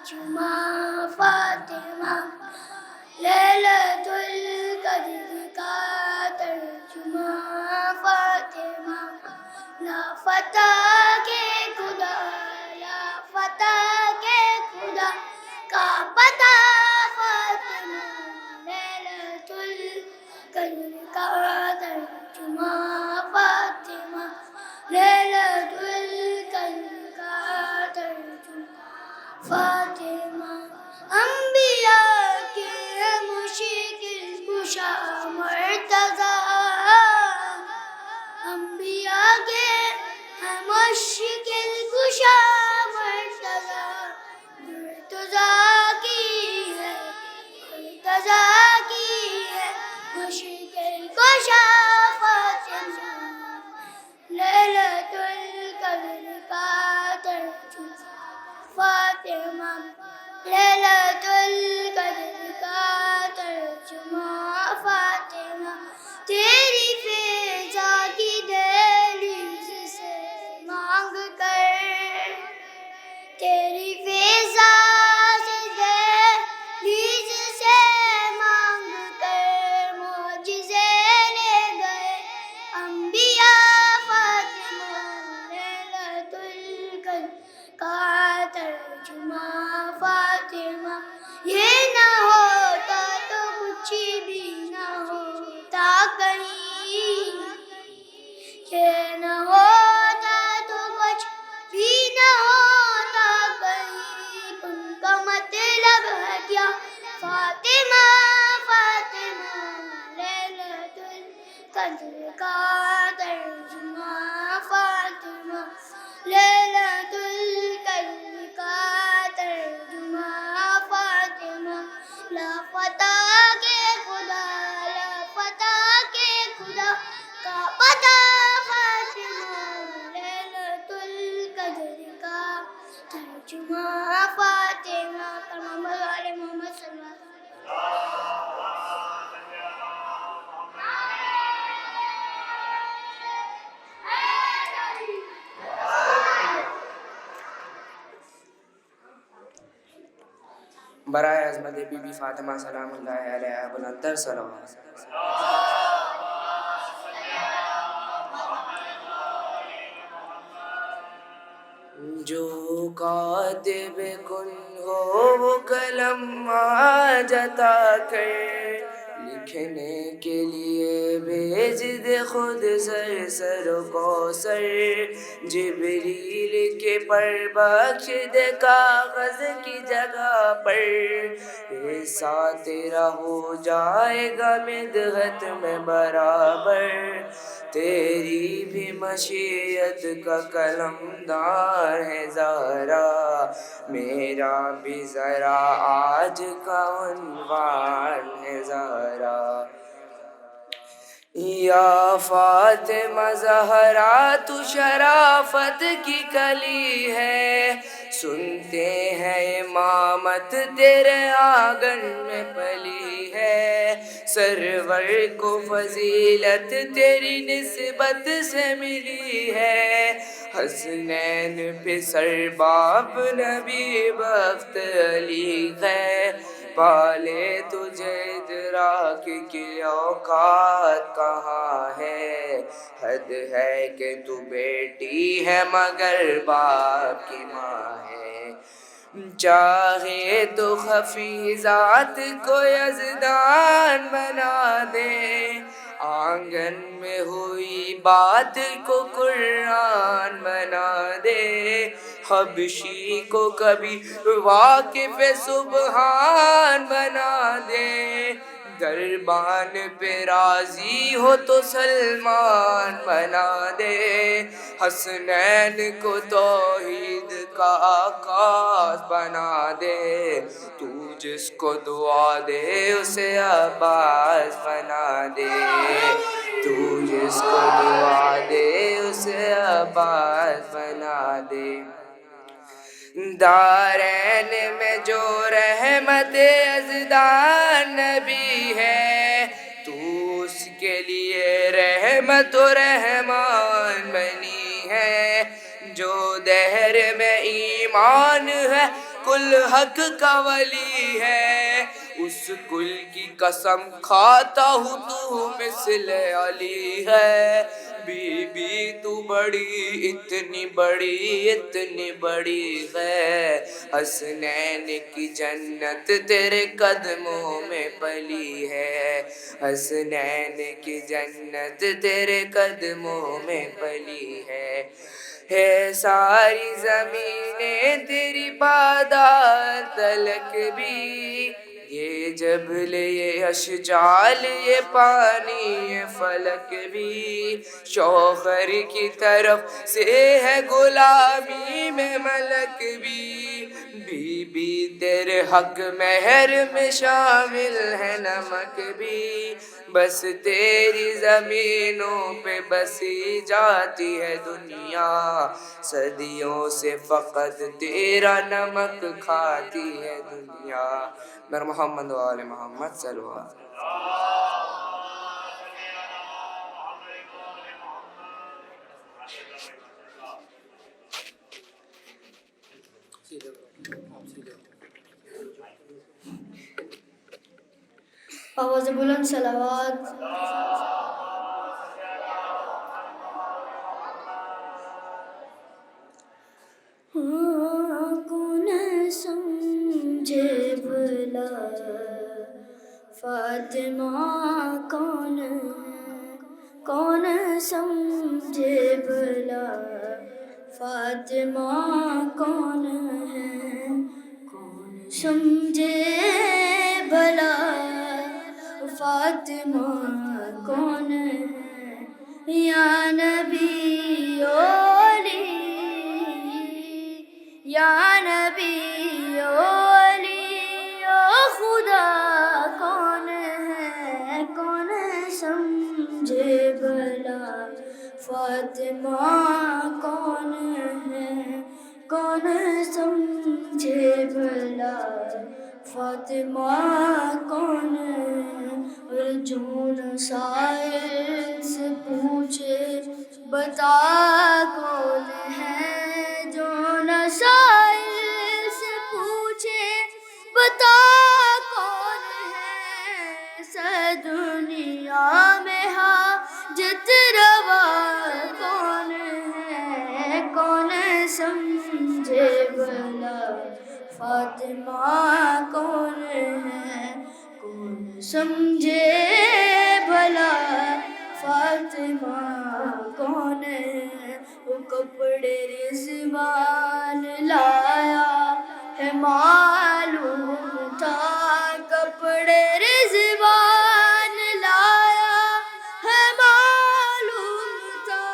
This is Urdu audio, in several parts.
ترجمہ فاطمہ، لیلۃ القدر کا ترجمہ فاطمہ، لافتہ کے خدا، لافتہ کے خدا کا پتہ فاطمہ، لیلۃ القدر کا ترجمہ فاطمہ، لیلۃ القدر کا ترجمہ فاطمہ، انبیاء کے مشکل کشا مرتضیٰ، انبیاء کے مشکل کشا مرتضیٰ، مرتضیٰ کی ہے، مرتضیٰ کی ہے مشکل کشا فاطمہ، لیلۃ القدر کا ترجمہ فاطمہ، لیلۃ القدر کا ترجمہ فاطمہ، تیری فضا کی دہلیز سے مانگ کر، تیری فضا سے دہلیز سے مانگ کر معجزے لے گئے انبیاء فاطمہ، لیلۃ القدر کا ترجمہ فاطمہ، یہ نہ ہوتا تو کچھ بھی نہ ہوتا کہیں، یہ نہ ہوتا تو کچھ بھی نہ ہوتا کہیں، ان کا مطلب ہے کیا فاطمہ، فاطمہ، لیلۃ القدر کا ترجمہ فاطمہ، لیلۃ القدر کا ترجمہ فاطمہ، لافتہ کے خدا، لافتہ کے خدا کا پتہ فاطمہ، لیلۃ القدر کا ترجمہ فاطمہ، تمام آل محمد صلی اللہ علیہ وسلم۔ برائے عظمت بی بی فاطمہ سلام اللہ علیہا بلند تر صلوات۔ جو کاتب کن ہو وہ قلم آج عطا کر، لکھنے کے لیے بھیج دے خود سر و کوثر، جبریل کے پر بخش دے کاغذ کی جگہ پر، حصہ تیرا ہو جائے گا مدحت میں برابر، تیری بھی مشیت کا قلم دار ہے زہرا، میرا بھی ذرا آج کا عنوان ہے زہرا، یا فاطمہ زہرا تو شرافت کی کلی ہے، سنتے ہیں امامت تیرے آنگن میں پلی ہے، سرور کو فضیلت تیری نسبت سے ملی ہے، حسنین پہ سر باپ نبی بخت علی ہے، پالے تجھے ادراک کی اوقات کہاں ہے، حد ہے کہ تو بیٹی ہے مگر باپ کی ماں ہے، چاہے تو خفی ذات کو یزدان بنا دے، آنگن میں ہوئی بات کو قرآن بنا دے، حبشی کو کبھی واقف سبحان بنا دے، دربان پہ راضی ہو تو سلمان بنا دے، حسنین کو توحید کا آغاز بنا دے، تو جس کو دعا دے اسے عباس بنا دے، تو جس کو دعا دے اسے عباس بنا دے، دارین میں جو رحمت یزدان نبی ہے، تو اس کے لیے رحمت و رحمان بنی ہے، جو دہر میں ایمان ہے کل حق کا ولی ہے، اس کل کی قسم کھاتا ہوں تو مثل علی ہے۔ بی بی تو بڑی اتنی بڑی ہے، حسنین کی جنت تیرے قدموں میں پلی ہے، حسنین کی جنت تیرے قدموں میں پلی ہے ساری زمینیں تیری پادار تلک بھی، یہ جبل یہ اشجال یہ پانی یہ فلک بھی، شوہر کی طرف سے ہے غلامی میں ملک بھی، بی بی تیرے حق مہر میں شامل ہے نمک بھی، بس تیری زمینوں پہ بسی جاتی ہے دنیا، صدیوں سے فقط تیرا نمک کھاتی ہے دنیا۔ در محمد و آل محمد صلی اللہ علیہ وسلم۔ آواز بلند صلوات۔ کون سمجھے بھلا فاطمہ کون ہے، کون سمجھے بھلا فاطمہ کون ہے، کون سمجھے بھلا فاطمہ کون ہے، یا نبی اولی یا نبی اولی او خدا کون ہے، کون سمجھے بھلا فاطمہ کون ہے، کون سمجھے بھلا فاطمہ کون ہے، اور جو نہ سائل سے پوچھے بتا کون ہے، جو نہ سائل سے پوچھے بتا کون ہے، سر دنیا میں حاجت روا کون ہے، کون سمجھے بھلا فاطمہ کون ہے، کون سمجھے بھلا فاطمہ کون ہے، وہ کپڑے رضوان لایا ہے معلوم تھا، کپڑے رضوان لایا ہے معلوم تھا،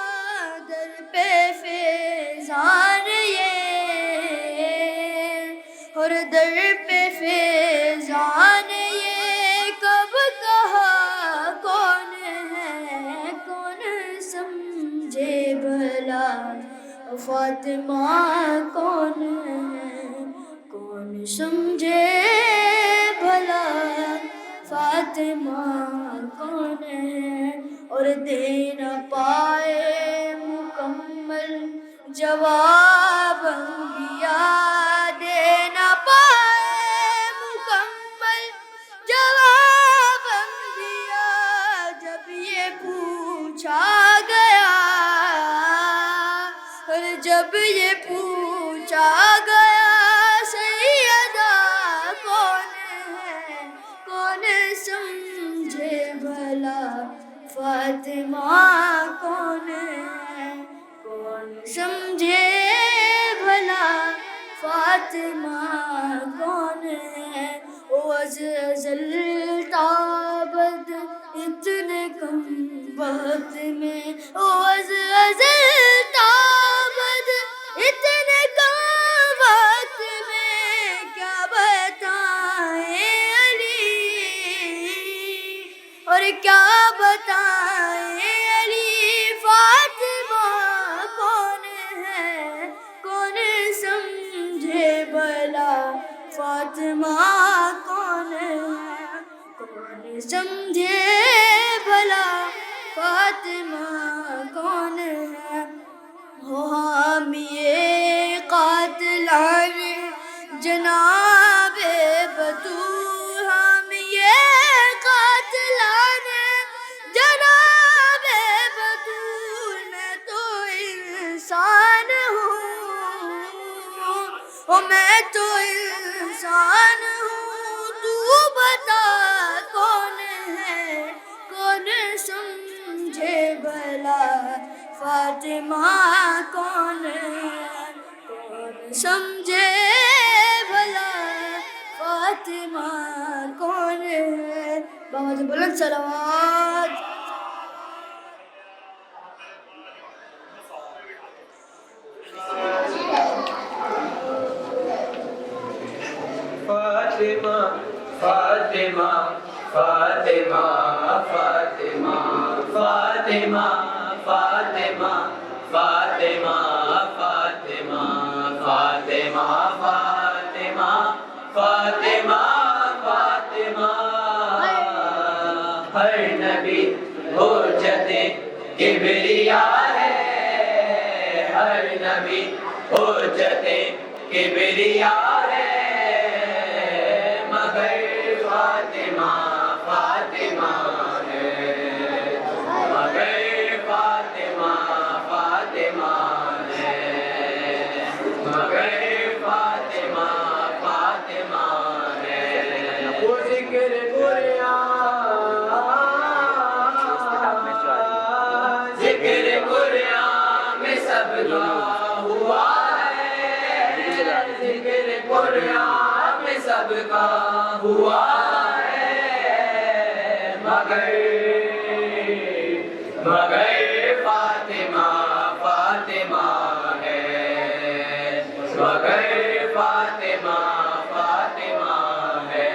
در پہ فیضان یہ اور در پہ فیضان یہ کب کہا کون ہے، کون سمجھے بھلا فاطمہ کون ہے، کون سمجھے بھلا فاطمہ کون ہے، اور دے نہ پائے مکمل جواب انبیاء، دے نہ پائے مکمل جواب انبیاء، جب یہ پوچھا گیا، اور جب یہ پوچھا گیا سیدہ کون ہے، کون سمجھے بھلا فاطمہ کون ہے، کون سمجھے بھلا فاطمہ کون ہے، وہ از ازل تا ابد اتنے کم وقت میں، وہ از ازل تا ابد اتنے کم وقت میں، کیا بتائیں علی اور کیا بتائیں علی، فاطمہ کون ہے، کون سمجھے بھلا فاطمہ کون ہے، کون سمجھے بھلا فاطمہ کون ہے، وہ حامی قاتلان جناب بطول ہم یہ قاتلان جناب بطول میں تو انسان ہوں میں تو انسان ہوں تو بتا کون ہے کون سمجھے بھلا فاطمہ کون ہے کون سمجھے بھلا فاطمہ کون ہے بابا سے بلند صلوات فاطمہ فاطمہ فاطمہ فاطمہ فاطمہ فاطمہ فاطمہ فاطمہ فاطمہ فاطمہ فاطمہ فاطمہ ہر نبی حجت کبریاء ہے ہر نبی حجت کبریاء ہے مگر فاطمہ فاطمہ ہے مگر فاطمہ فاطمہ ہے مگر فاطمہ فاطمہ ہے وہ ذکر قرآن ذکر قرآن میں سب کا ہوا ہے ذکر قرآن میں سب کا ہوا ہے مگر فاطمہ فاطمہ ہے مگر فاطمہ فاطمہ ہے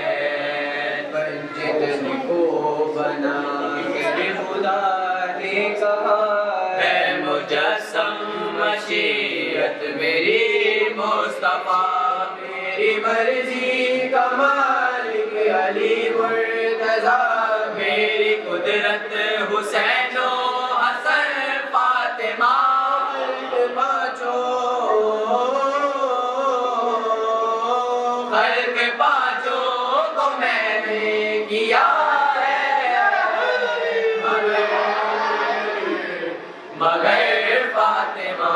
جتن کو بنا کے خدا نے کہا ہے مجسم مشیت میری مصطفیٰ میری مرضی کا مالک علی مرتضیٰ میری قدرت حسین و حسن فاطمہ خلق پانچوں کو میں نے کیا مگر فاطمہ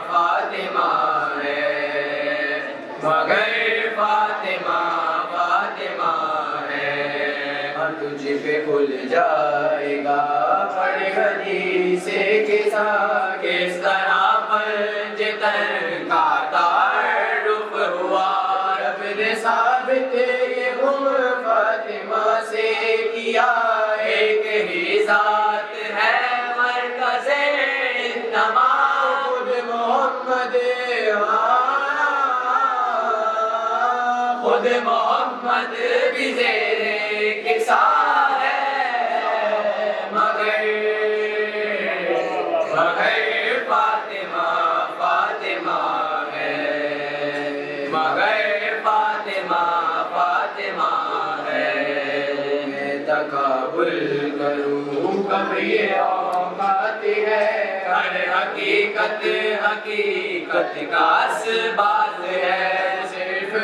فاطمہ ہے مگر فاطمہ فاطمہ ہے اور تجھ پہ کھل جائے گا پڑھ حدیث قصہ کس طرح پنجتن کا تعارف ہوا رب نے ثابت یہ فاطمہ سے کیا ایک ہی ذات ہے مرکز خود محمد خود محمد بھی زیر کسا ہے مگر فاطمہ فاطمہ ہے مگر فاطمہ فاطمہ ہے میں تقابل کروں کب یہ اوقات ہے ہر حقیقت حقیقت کا اسبات ہے صرف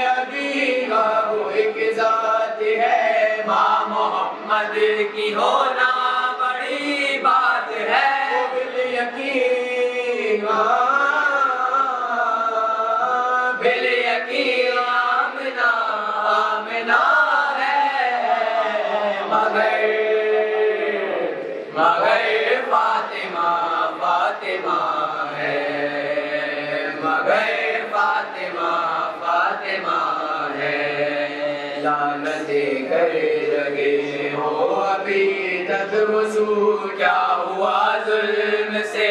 ابھی کا وہ ایک ذات ہے ماں محمد کی ہونا بڑی بات ہے بالیقین بالیقین آمنہ آمنہ ہے مگر فاطمہ فاطمہ ہے مگر فاطمہ فاطمہ ہے لعنتیں کر لگے ہو ابھی تک وصول کیا ہوا ظلم سے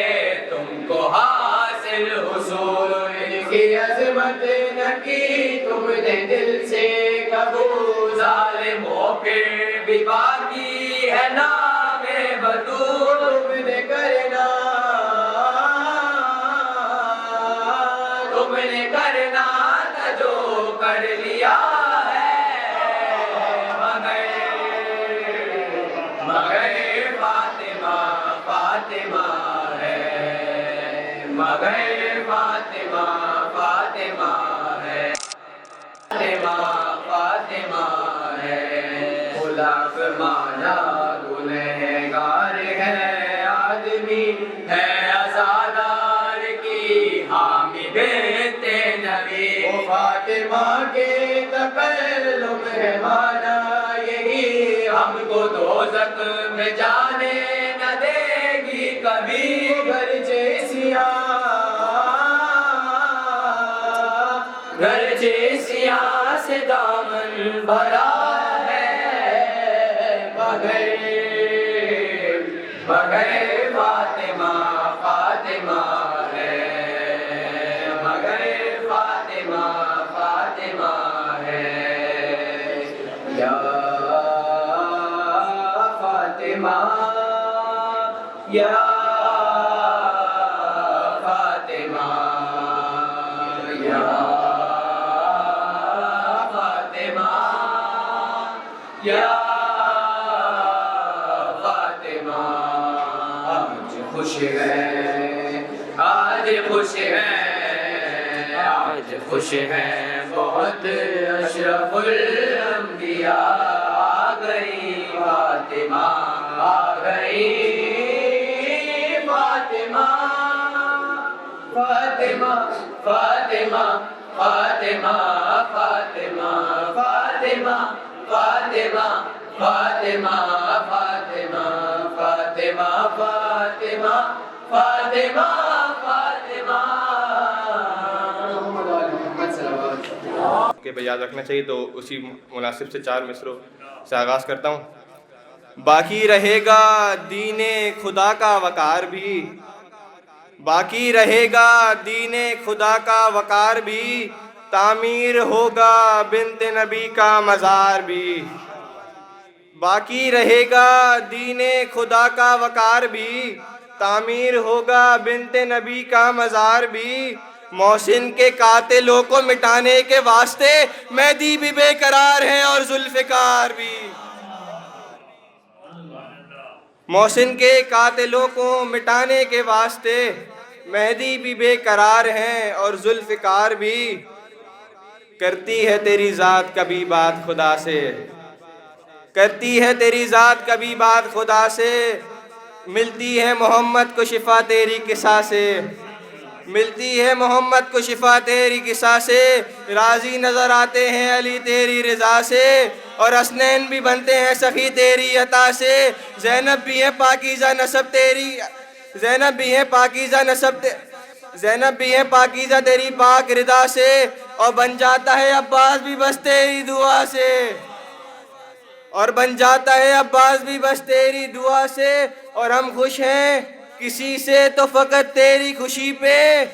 تم کو حاصل حصول ان کی عظمت نہ کی تم نے دل سے قبول ظالموں پھر بھی باقی ہے نام بطول تم نے کرنا تھا جو کر لیا مگر فاطمہ فاطمہ ہے مگر فاطمہ فاطمہ ہے فاطمہ کے تکلم ہے مانا یہی، ہم کو دوزخ میں جانے نہ دے گی کبھی، گرچہ سیاہ سے دامن بھرا ہے، بغیر فاطمہ فاطمہ ہے، بغیر فاطمہ فاطمہ ہے، یا فاطمہ یا فاطمہ یا فاطمہ یا فاطمہ، آج خوش ہے، آج خوش ہے، آج خوش ہے بہت، اشرف الانبیاء آ گئی فاطمہ، آ گئی فاطمہ، فاطمہ فاطمہ فاطمہ فاطمہ فاطمہ فاطمہ فاطمہ فاطمہ فاطمہ فاطمہ فاطمہ فاطمہ کہ یاد رکھنا چاہیے، تو اسی مناسب سے 4 مصروں سے آغاز کرتا ہوں۔ باقی رہے گا دین خدا کا وقار بھی، باقی رہے گا دین خدا کا وقار بھی، تعمیر ہوگا بنت نبی کا مزار بھی، باقی رہے گا دین خدا کا وقار بھی، تعمیر ہوگا بنت نبی کا مزار بھی، محسن کے قاتلوں کو مٹانے کے واسطے مہدی بھی بے قرار ہیں اور ذوالفقار بھی، محسن کے قاتلوں کو مٹانے کے واسطے مہدی بھی بے قرار ہیں اور ذوالفقار بھی، کرتی ہے تیری ذات کبھی بات خدا سے، کرتی ہے تیری ذات کبھی بات خدا سے، ملتی ہے محمد کو شفا تیری قصہ سے، ملتی ہے محمد کو شفا تیری قصہ سے، راضی نظر آتے ہیں علی تیری رضا سے، اور حسنین بھی بنتے ہیں سخی تیری عطا سے، زینب بھی ہے پاکیزہ نسب تیری، زینب بھی ہے پاکیزہ نسب، زینب بھی ہے پاکیزہ تیری پاک رضا سے، اور بن جاتا ہے عباس بھی بس تیری دعا سے، اور بن جاتا ہے عباس بھی بس تیری دعا سے، اور ہم خوش ہیں کسی سے تو فقط تیری خوشی پہ،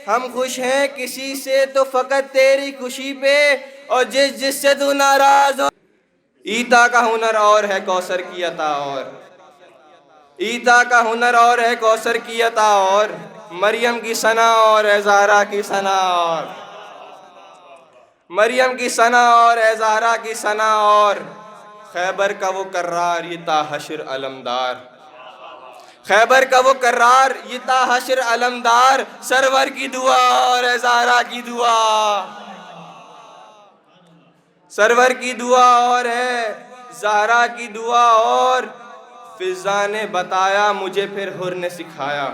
ہم خوش ہیں کسی سے تو فقط تیری خوشی پہ، اور جس سے تو ناراض ہو، ایتا کا ہنر اور ہے کوثر کی عطا اور، ایتا کا ہنر اور ہے کوثر کی عطا اور، مریم کی ثنا اور ہے زہرا کی ثنا اور، مریم کی ثنا اور ہے زہرا کی ثنا اور، خیبر کا وہ کرار یہ تا حشر علمدار، خیبر کا وہ کرار یہ تا حشر علمدار، سرور کی دعا اور ہے زہرا کی دعا، سرور کی دعا اور ہے زہرا کی دعا اور، فضا نے بتایا مجھے پھر حر نے سکھایا،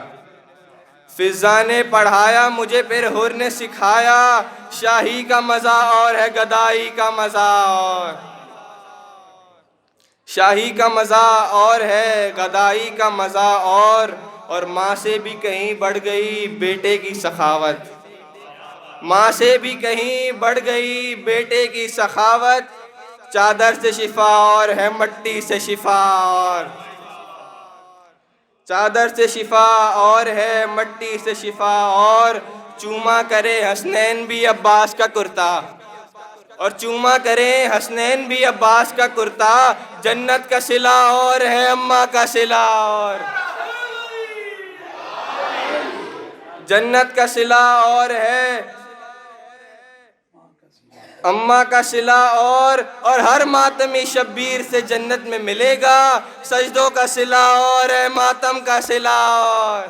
فضا نے پڑھایا مجھے پھر حر نے سکھایا، شاہی کا مزہ اور ہے گدائی کا مزہ اور، شاہی کا مزہ اور ہے گدائی کا مزہ اور ماں سے بھی کہیں بڑھ گئی بیٹے کی سخاوت، ماں سے بھی کہیں بڑھ گئی بیٹے کی سخاوت، چادر سے شفا اور ہے مٹی سے شفا اور، چادر سے شفا اور ہے مٹی سے شفا اور، چوما کرے حسنین بھی عباس کا کرتا، اور چوما کریں حسنین بھی عباس کا کرتا، جنت کا صلہ اور ہے اماں کا صلہ اور، جنت کا صلہ اور ہے اماں کا صلہ اور ہر ماتمی شبیر سے جنت میں ملے گا، سجدوں کا صلہ اور ہے ماتم کا صلہ اور،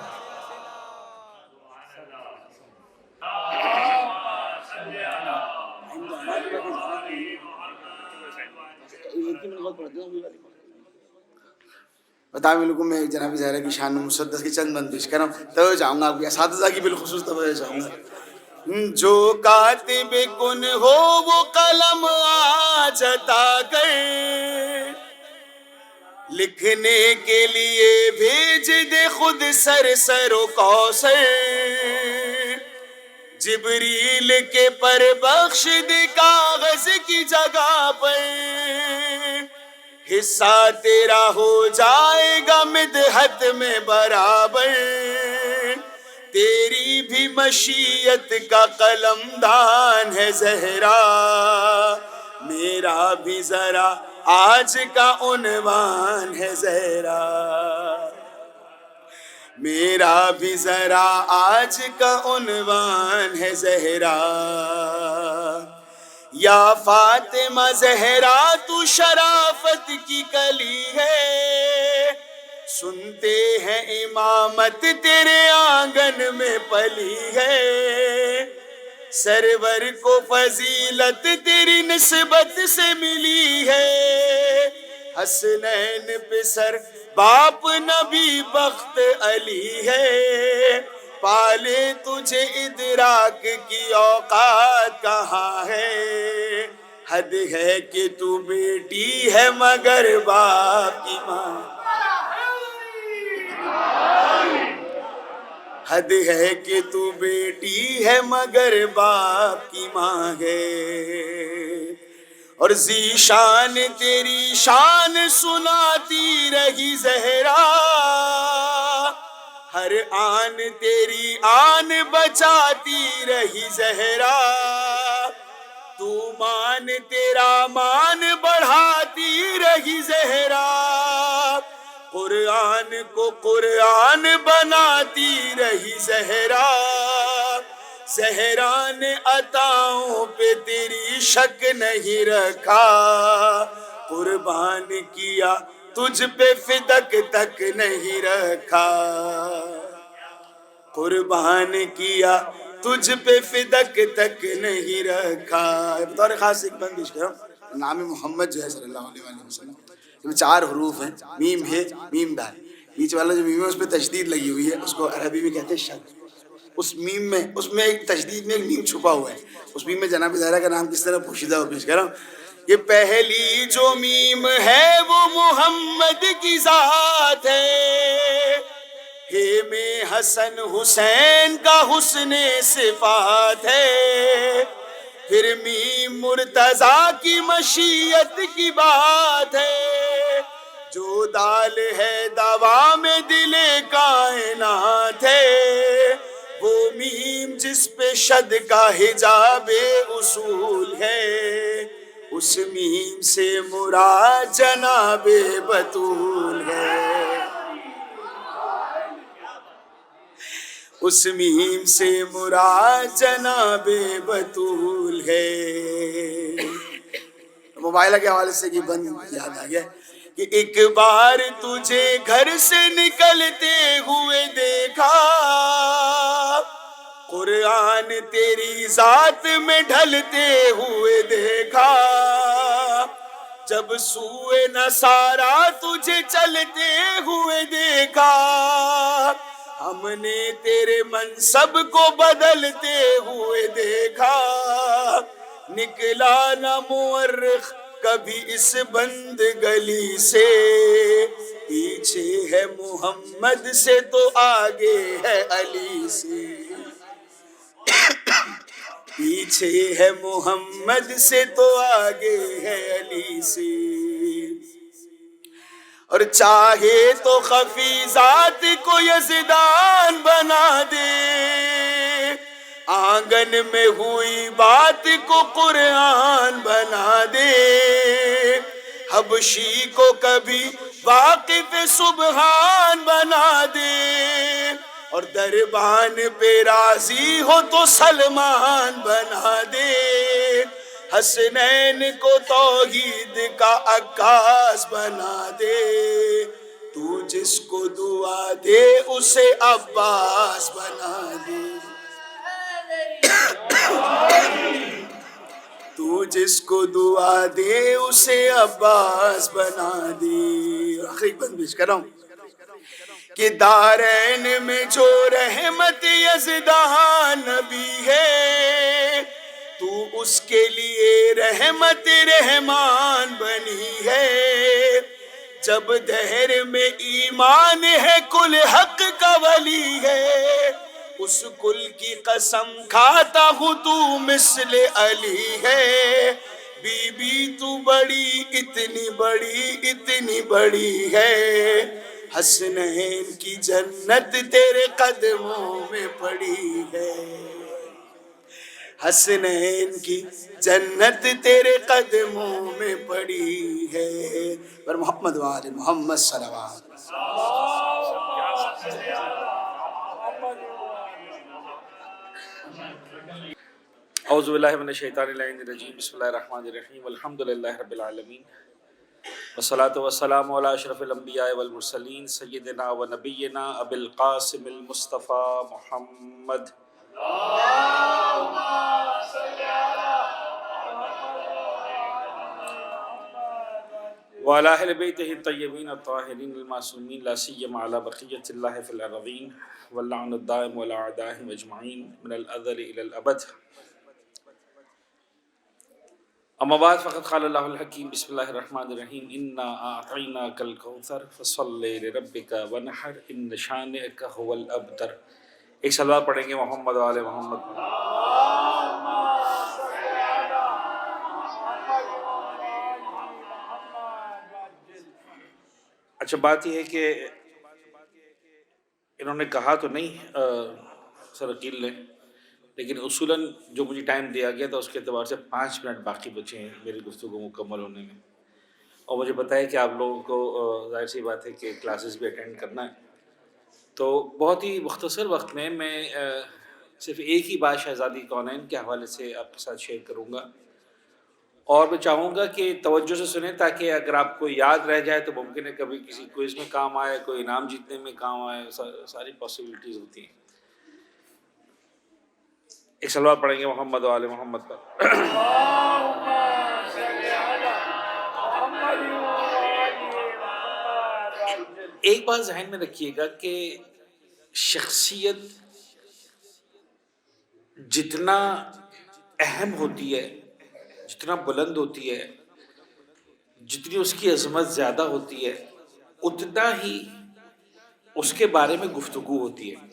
بتائیں بالکل میں جناب زہرا کی شان مسدس کی چند بند پیش کر رہا ہوں، توجہ چاہوں گا آپ کی اساتذہ کی بالخصوص توجہ چاہوں گا، جو کاتب کن ہو وہ قلم آج عطا کر، لکھنے کے لیے بھیج دے خود سر و کوثر، جبریل کے پر بخش دے کاغذ کی جگہ پر، حصہ تیرا ہو جائے گا مدحت میں برابر، تیری بھی مشیت کا قلم دان ہے زہرا، میرا بھی ذرا آج کا عنوان ہے زہرا، میرا بھی ذرا آج کا عنوان ہے زہرا، یا فاطمہ زہرا تو شرافت کی کلی ہے، سنتے ہیں امامت تیرے آنگن میں پلی ہے، سرور کو فضیلت تیری نسبت سے ملی ہے، حسنین پہ سر باپ نبی بخت علی ہے، پالے تجھے ادراک کی اوقات کہاں ہے، حد ہے کہ تو بیٹی ہے مگر باپ کی ماں، حد ہے کہ تو بیٹی ہے مگر باپ کی ماں ہے، اور ذیشان تیری شان سناتی رہی زہرا، ہر آن تیری آن بچاتی رہی زہرا، تو مان تیرا مان بڑھاتی رہی زہرا، قرآن کو قرآن بناتی رہی زہرا، زہرا نے عطاؤں پہ تیری شک نہیں رکھا، قربان کیا تجھ پہ فدق تک نہیں رکھا، قربان کیا تجھ پہ فدق تک نہیں رکھا۔ بطور خاص ایک بند پیش کرو، نام محمد جو ہے صلی اللہ علیہ وآلہ وسلم، یہ 4 حروف ہیں، میم ہے میم دال، بیچ والا جو میم ہے اس پہ تشدید لگی ہوئی ہے، اس کو عربی میں کہتے ہیں شد، اس میم میں اس میں ایک تشدید میں ایک میم چھپا ہوا ہے، اس میم میں جناب زہرا کا نام کس طرح پوشیدہ ہو پیش کروں، یہ پہلی جو میم ہے وہ محمد کی ذات ہے، میں حسن حسین کا حسن صفات ہے، پھر میم مرتضیٰ کی مشیت کی بات ہے، جو دال ہے دوا میں دل کائنات ہے، وہ میم جس پہ شد کا حجاب اصول ہے، اس میم سے مراد جناب بطول ہے، اس میم سے مراد جناب بطول ہے۔ موبائلہ کے حوالے سے یہ بند یاد آ گیا کہ ایک بار تجھے گھر سے نکلتے ہوئے دیکھا، قرآن تیری ذات میں ڈھلتے ہوئے دیکھا، جب سوئے نصارا تجھے چلتے ہوئے دیکھا، ہم نے تیرے منصب کو بدلتے ہوئے دیکھا، نکلا نہ مورخ کبھی اس بند گلی سے، پیچھے ہے محمد سے تو آگے ہے علی سے، پیچھے ہے محمد سے تو آگے ہے علی سے، اور چاہے تو خفی ذات کو یزدان بنا دے، آنگن میں ہوئی بات کو قرآن بنا دے، حبشی کو کبھی واقف سبحان بنا دے، اور دربان پہ راضی ہو تو سلمان بنا دے، حسنین کو توحید کا عکاس بنا دے، تو جس کو دعا دے اسے عباس بنا دے، تو جس کو دعا دے اسے عباس بنا دے۔ آخری بند پیش کر رہا ہوں کہ دارین میں جو رحمت یزداں نبی ہے تو اس کے لیے رحمت رحمان بنی ہے. جب دہر میں ایمان ہے کل حق کا ولی ہے اس کل کی قسم کھاتا ہوں تو مثل علی ہے. بی بی تو بڑی اتنی بڑی ہے حسنین کی جنت تیرے قدموں میں پڑی ہے. حسنین کی جنت تیرے قدموں میں پڑی ہے. پر محمد وآل محمد صلوات. اعوذ باللہ من الشیطان اللعین الرجیم. بسم اللہ الرحمن الرحیم. الحمدللہ رب العالمین والصلاة والسلام علی اشرف الانبیاء والمرسلین سیدنا و نبینا ابی القاسم المصطفیٰ محمد وعلی اہل بیتہ الطیبین الطاہرین المعصومین لا سیما علی بقیۃ اللہ فی الارضین واللعن الدائم علی اعدائہم اجمعین من الازل الی الابد. اما بعد فقد قال اللہ الحکیم. بسم اللہ الرحمن الرحیم. انا اعطیناک الکوثر فصلی لربک ونحر ان شانئک هو الابتر. ایک صلوات پڑھیں گے محمد وآل محمد. اچھا بات یہ ہے کہ انہوں نے کہا تو نہیں سر عقیل نے، لیکن اصولاً جو مجھے ٹائم دیا گیا تھا اس کے اعتبار سے 5 منٹ باقی بچے ہیں میری گفتگو مکمل ہونے میں، اور مجھے پتہ ہے کہ آپ لوگوں کو ظاہر سی بات ہے کہ کلاسز بھی اٹینڈ کرنا ہے، تو بہت ہی مختصر وقت میں صرف ایک ہی بات شہزادی کونین کے حوالے سے آپ کے ساتھ شیئر کروں گا، اور میں چاہوں گا کہ توجہ سے سنیں تاکہ اگر آپ کو یاد رہ جائے تو ممکن ہے کبھی کسی کوئز میں کام آئے، کوئی انعام جیتنے میں کام آئے، ساری پاسبلٹیز ہوتی ہیں. ایک صلوات پڑھیں گے محمد و آل محمد پر. ایک بات ذہن میں رکھیے گا کہ شخصیت جتنا اہم ہوتی ہے، جتنا بلند ہوتی ہے، جتنی اس کی عظمت زیادہ ہوتی ہے، اتنا ہی اس کے بارے میں گفتگو ہوتی ہے.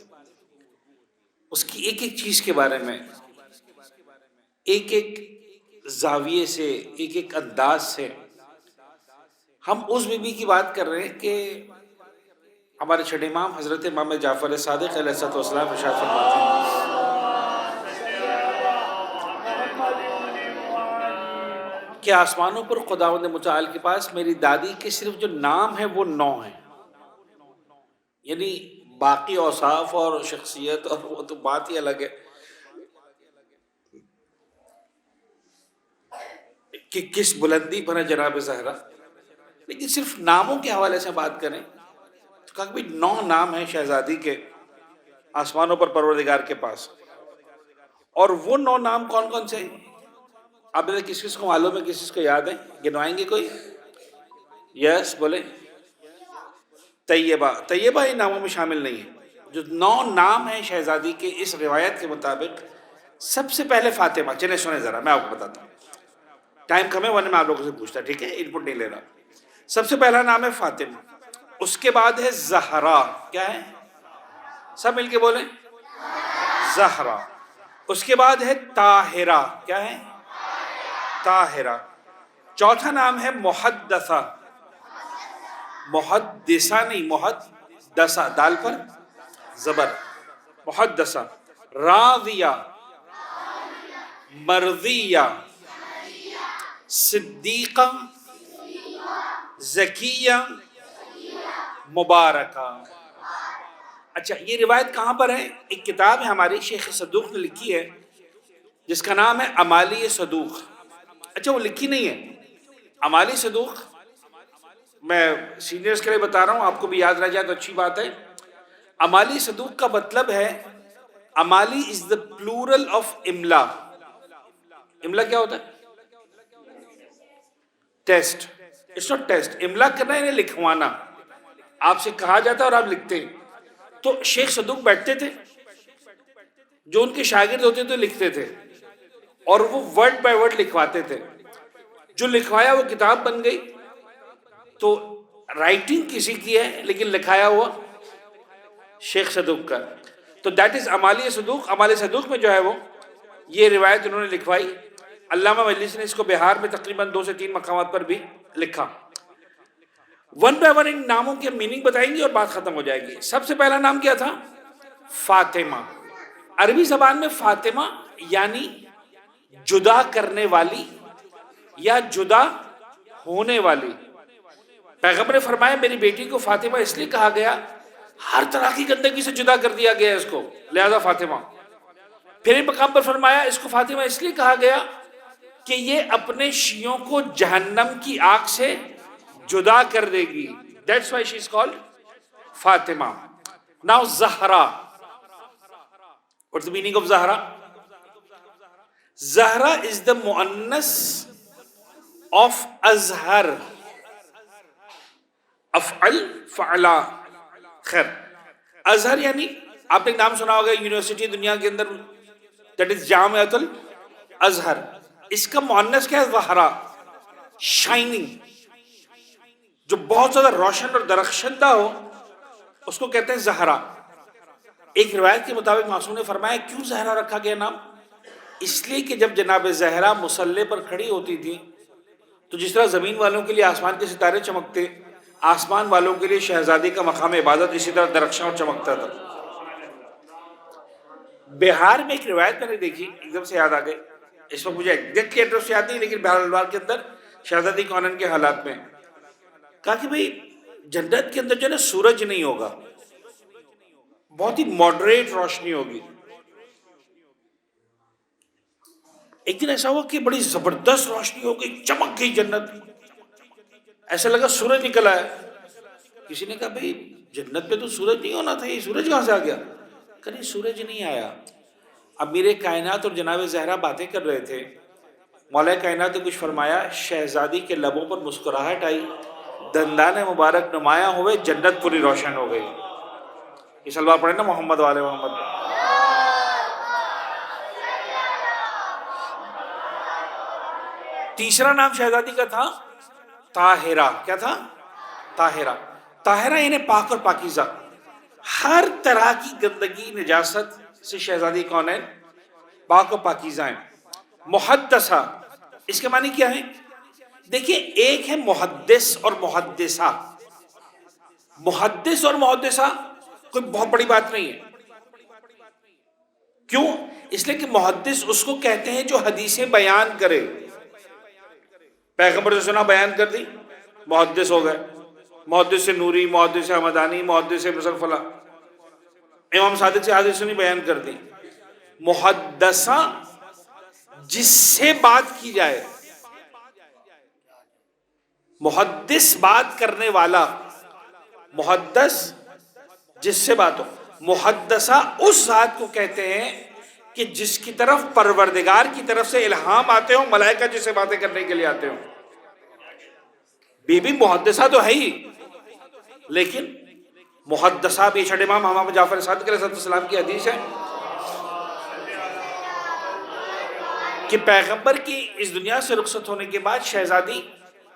اس کی ایک ایک چیز کے بارے میں، ایک ایک زاویے سے، ایک ایک انداز سے. ہم اس بی بی کی بات کر رہے ہیں کہ ہمارے چھٹے امام حضرت امام جعفر صادق علیہ السلام ارشاد فرماتے ہیں کہ آسمانوں پر خداوند متعال کے پاس میری دادی کے صرف جو نام ہے وہ 9 ہیں. یعنی باقی اوصاف اور شخصیت اور وہ تو بات ہی الگ ہے کہ کس بلندی پر ہے جناب زہرا، لیکن صرف ناموں کے حوالے سے بات کریں تو کہا کہ 9 نام ہیں شہزادی کے آسمانوں پر پروردگار کے پاس. اور وہ 9 نام کون کون سے ہیں؟ آپ نے کس کس کو معلوم ہے، کس کس کو یاد ہے؟ گنوائیں گے کوئی؟ یس بولے. طیبہ ان ناموں میں شامل نہیں ہے. جو 9 نام ہیں شہزادی کے اس روایت کے مطابق، سب سے پہلے فاطمہ. چلیں سنیں ذرا، میں آپ کو بتاتا ہوں، ٹائم کم ہے ورنہ میں آپ لوگوں سے پوچھتا، ٹھیک ہے، ان پٹ نہیں لے رہا. سب سے پہلا نام ہے فاطمہ، اس کے بعد ہے زہرا. کیا ہے؟ سب مل کے بولیں، زہرا. اس کے بعد ہے طاہرہ. کیا ہے؟ طاہرہ. چوتھا نام ہے محدثہ. محدثہ نہیں، محدثہ، دال پر زبر، محدثہ. راضیہ، مرضیہ، صدیقہ، زکیہ، مبارکہ. اچھا یہ روایت کہاں پر ہے؟ ایک کتاب ہے ہماری شیخ صدوق نے لکھی ہے جس کا نام ہے امالی صدوق. اچھا وہ لکھی نہیں ہے امالی صدوق، میں سینئرز کے لیے بتا رہا ہوں، آپ کو بھی یاد رہ جائے تو اچھی بات ہے. امالی صدوق کا مطلب ہے، امالی از the plural of املا. املا کیا ہوتا ہے؟ ٹیسٹ. It's not test. املا کرنا ہے لکھوانا. آپ سے کہا جاتا اور آپ لکھتے ہیں. تو شیخ صدوق بیٹھتے تھے, جو ان کے شاگرد ہوتے تھے لکھتے تھے, اور وہ ورڈ بائی ورڈ لکھواتے تھے. جو لکھوایا وہ کتاب بن گئی. تو رائٹنگ کسی کی ہے لیکن لکھایا ہوا شیخ صدوق کا. تو دیٹ از امالی صدوق. امالی صدوق میں جو ہے وہ یہ روایت انہوں نے لکھوائی. علامہ مجلسی نے اس کو بہار میں تقریباً 2 سے 3 مقامات پر بھی لکھا. ون بائی ون ان ناموں کے میننگ بتائیں گے اور بات ختم ہو جائے گی. سب سے پہلا نام کیا تھا؟ فاطمہ. عربی زبان میں فاطمہ یعنی جدا کرنے والی یا جدا ہونے والی. پیغمبر نے فرمایا میری بیٹی کو فاطمہ اس لیے کہا گیا, ہر طرح کی گندگی سے جدا کر دیا گیا اس کو, لہذا فاطمہ. پھر ایک مقام پر فرمایا اس کو فاطمہ اس لیے کہا گیا کہ یہ اپنے شیعوں کو جہنم کی آگ سے جدا کر دے گی. That's why she is called Fatima. Now Zahra. What's the meaning of Zahra? Zahra is the muannas of Azhar. افعل فعلا خیر. ازہر یعنی آپ نے ایک نام سنا ہوگا یونیورسٹی دنیا کے اندر, دیٹ از جامعۃ الازہر. اس کا مؤنث کیا ہے؟ زہرا. شائننگ, جو بہت زیادہ روشن اور درخشندہ ہو اس کو کہتے ہیں زہرا. ایک روایت کے مطابق معصوم نے فرمایا کیوں زہرا رکھا گیا نام؟ اس لیے کہ جب جناب زہرا مصلی پر کھڑی ہوتی تھی تو جس طرح زمین والوں کے لیے آسمان کے ستارے چمکتے, آسمان والوں کے لیے شہزادی کا مقام عبادت اسی طرح درخشاں اور چمکتا تھا. بہار میں ایک روایت میں نے دیکھی, ایک دم سے یاد آ گئی, اس وقت مجھے ایگزیکٹلی ایڈریس یاد نہیں, لیکن بہار الوار کے اندر شہزادی کونن کے حالات میں کہا کہ بھئی جنت کے اندر جو ہے نا سورج نہیں ہوگا, بہت ہی ماڈریٹ روشنی ہوگی. ایک دن ایسا ہوا کہ بڑی زبردست روشنی ہو گئی, چمک گئی جنت, ایسا لگا سورج نکل آیا. کسی نے کہا بھئی جنت پہ تو سورج نہیں ہونا تھا, یہ سورج کہاں سے آ گیا؟ کہ نہیں سورج نہیں آیا. اب میرے کائنات اور جناب زہرا باتیں کر رہے تھے, مولا کائنات نے کچھ فرمایا, شہزادی کے لبوں پر مسکراہٹ آئی, دندان مبارک نمایاں ہوئے, جنت پوری روشن ہو گئی. یہ سلوات پڑھیں نا محمد والے محمد. تیسرا نام شہزادی کا تھا طاہرہ. کیا تھا؟ طاہرہ. طاہرہ یعنی پاک اور پاکیزہ, ہر طرح کی گندگی نجاست سے شہزادی کونین پاک و پاکیزہ ہیں. محدثہ, اس کے معنی کیا ہے؟ دیکھیے ایک ہے محدث اور محدثہ. محدث اور محدثہ کوئی بہت بڑی بات نہیں ہے. کیوں؟ اس لیے کہ محدث اس کو کہتے ہیں جو حدیثیں بیان کرے. پیغمبر سے سنا بیان کر دی, محدث ہو گئے. محدث نوری, محدث حمدانی, محدث مثلا فلاں. امام صادق سے حدیث سنی بیان کر دی. محدثہ جس سے بات کی جائے, محدث بات کرنے والا, محدث جس سے بات ہو. محدثہ اس ذات کو کہتے ہیں کہ جس کی طرف پروردگار کی طرف سے الہام آتے ہوں, ملائکہ جسے باتیں کرنے کے لیے آتے ہوں. بی بی محدثہ تو ہے ہی, لیکن محدثہ بھی چھٹے امام محمد جعفر صادق علیہ السلام کی حدیث ہے کہ پیغمبر کی اس دنیا سے رخصت ہونے کے بعد شہزادی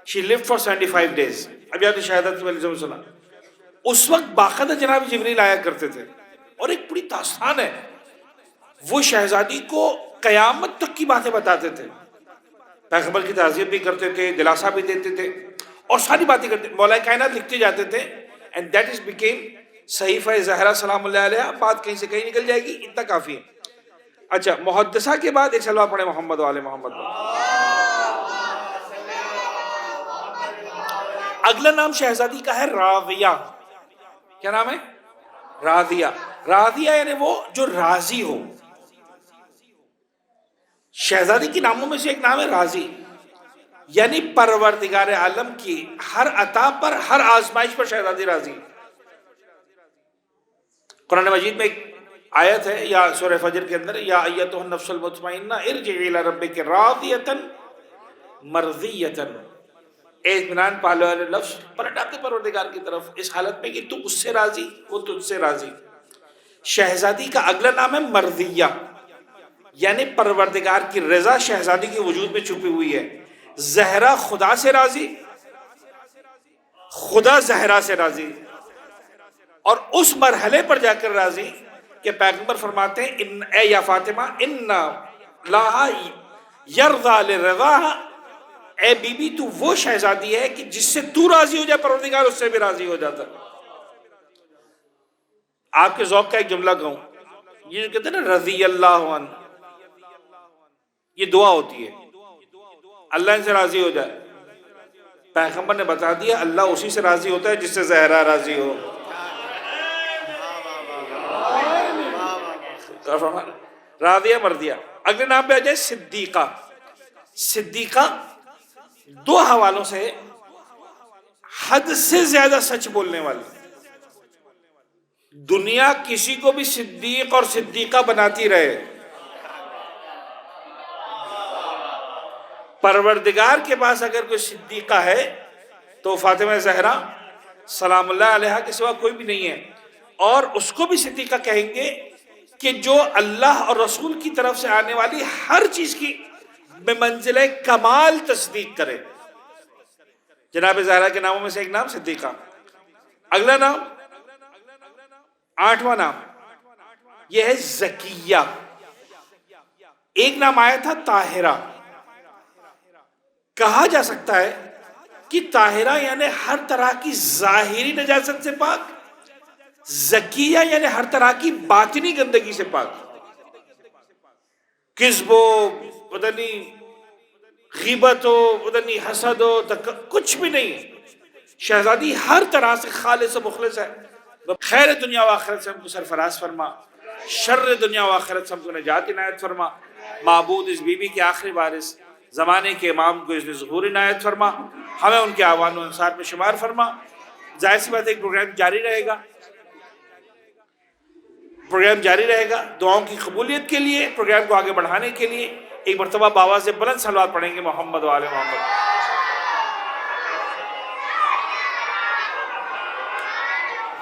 she lived for 75 days. اب یاد شہادت کی وجہ سے سنا, اس وقت باقاعدہ جناب جبریل آیا کرتے تھے, اور ایک بڑی داستان ہے, وہ شہزادی کو قیامت تک کی باتیں بتاتے تھے, پیغمبر کی تعزیت بھی کرتے تھے, دلاسا بھی دیتے تھے, اور ساری باتیں کرتے. مولا کائنات لکھتے جاتے تھے, and that is became صحیفہ زہرا سلام اللہ علیہ. بات کہیں سے کہیں نکل جائے گی, اتنا کافی ہے. اچھا, محدثہ کے بعد ایک سلوات پڑھیں محمد والے محمد. اگلا نام شہزادی کا ہے راضیہ. کیا نام ہے؟ راضیہ. راضیہ یعنی وہ جو راضی ہو. شہزادی کے ناموں میں سے ایک نام ہے راضی, یعنی پروردگار عالم کی ہر عطا پر, ہر آزمائش پر شہزادی راضی. قرآن مجید میں ایک آیت ہے یا سورہ فجر کے اندر, یا ایتھا النفس المطمئنہ ارجعی الی ربک راضیۃ مرضیۃ. اطمینان پالنے والے لفظ پلٹ آتے پروردگار کی طرف اس حالت میں کہ تو اس سے راضی وہ تجھ سے راضی. شہزادی کا اگلا نام ہے مرضیہ، یعنی پروردگار کی رضا شہزادی کے وجود میں چھپی ہوئی ہے. زہرا خدا سے راضی، خدا زہرا سے راضی، اور اس مرحلے پر جا کر راضی کہ پیغمبر فرماتے ہیں اے یا فاطمہ ان لا یرضا لرضا، اے بی بی تو وہ شہزادی ہے کہ جس سے تو راضی ہو جائے پروردگار اس سے بھی راضی ہو جاتا. آپ کے ذوق کا ایک جملہ کہوں، یہ جو کہتے ہیں نا رضی اللہ عنہ، یہ دعا ہوتی ہے اللہ ان سے راضی ہو جائے. پیغمبر نے بتا دیا اللہ اسی سے راضی ہوتا ہے جس سے زہرا راضی ہو. راضیہ مرضیہ. اگلے نام پہ آ جائے صدیقہ. صدیقہ دو حوالوں سے حد سے زیادہ سچ بولنے والی. دنیا کسی کو بھی صدیق اور صدیقہ بناتی رہے، پروردگار کے پاس اگر کوئی صدیقہ ہے تو فاطمہ زہرا سلام اللہ علیہا کے سوا کوئی بھی نہیں ہے. اور اس کو بھی صدیقہ کہیں گے کہ جو اللہ اور رسول کی طرف سے آنے والی ہر چیز کی میں منزلِ کمال تصدیق کرے. جناب زہرا کے ناموں میں سے ایک نام صدیقہ. اگلا نام، آٹھواں نام، یہ ہے زکیہ. ایک نام آیا تھا طاہرہ. کہا جا سکتا ہے کہ طاہرہ یعنی ہر طرح کی ظاہری نجاست سے پاک، زکیہ یعنی ہر طرح کی باطنی گندگی سے پاک. کذب ہو، پتہ نہیں غیبت ہو، پتہ نہیں حسد ہو، کچھ بھی نہیں. شہزادی ہر طرح سے خالص و مخلص ہے. خیر دنیا و آخرت سے ہم کو سرفراز فرما، شر دنیا و آخرت سے ہم کو نجات عنایت فرما. معبود اس بی بی کے آخری وارث زمانے کے امام کو اس نے ظہور عنایت فرما. ہمیں ان کے آوان و انصار میں شمار فرما. ظاہر سی بات ہے ایک پروگرام جاری رہے گا، دعاؤں کی قبولیت کے لیے، پروگرام کو آگے بڑھانے کے لیے ایک مرتبہ بآواز بلند صلوات پڑھیں گے محمد و آل محمد.